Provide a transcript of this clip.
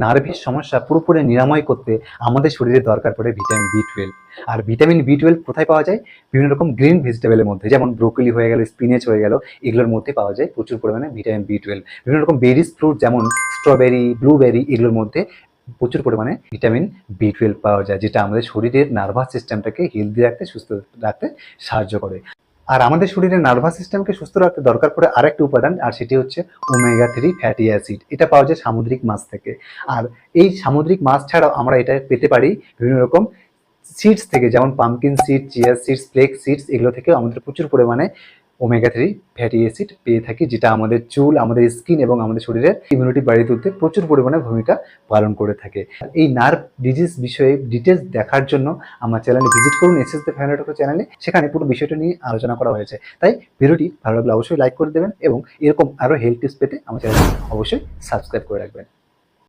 নার্ভের সমস্যা পুরোপুরি নিরাময় করতে আমাদের শরীরে দরকার পড়ে ভিটামিন বি 12। আর ভিটামিন বি 12 কোথায় পাওয়া যায়? বিভিন্ন রকম গ্রিন ভেজিটেবলের মধ্যে, যেমন ব্রোকলি হয়ে গেল, স্পিনেচ হয়ে গেল, এগুলোর মধ্যে পাওয়া যায় প্রচুর পরিমাণে ভিটামিন বি 12। বিভিন্ন রকম বেরিজ ফ্রুট যেমন স্ট্রবেরি, ব্লুবেরি, এগুলোর মধ্যে প্রচুর পরিমাণে ভিটামিন বি 12 পাওয়া যায়, যেটা আমাদের শরীরের নার্ভাস সিস্টেমটাকে হেলদি রাখতে, সুস্থ রাখতে সাহায্য করে। আর আমাদের শরীরের নার্ভাস সিস্টেমকে সুস্থ রাখতে দরকার পড়ে আরেকটি উপাদান, আর সেটি হচ্ছে ওমেগা 3 ফ্যাটি অ্যাসিড। এটা পাওয়া যায় সামুদ্রিক মাছ থেকে। আর এই সামুদ্রিক মাছ ছাড়াও আমরা এটা পেতে পারি বিভিন্ন রকম সিডস থেকে, যেমন pumpkin seed, chia seeds, flax seeds, এগুলো থেকে আমাদের প্রচুর পরিমাণে ওমেগা 3 ফ্যাটি অ্যাসিড পেয়ে থাকি, যেটা আমাদের চুল, আমাদের স্কিন এবং আমাদের শরীরের ইমিউনিটি বাড়িয়ে তুলতে প্রচুর পরিমাণে ভূমিকা পালন করে থাকে। এই নার্ভ ডিজিজ বিষয়ে ডিটেলস দেখার জন্য আমার চ্যানেলে ভিজিট করুন, এসএস দ্য ফ্যামিলি ডক্টর চ্যানেলে। সেখানে পুরো বিষয়টা নিয়ে আলোচনা করা হয়েছে। তাই ভিডিওটি ভালো লাগলে অবশ্যই লাইক করে দেবেন এবং এরকম আরও হেলথ টিপস পেতে আমার চ্যানেলটি অবশ্যই সাবস্ক্রাইব করে রাখবেন।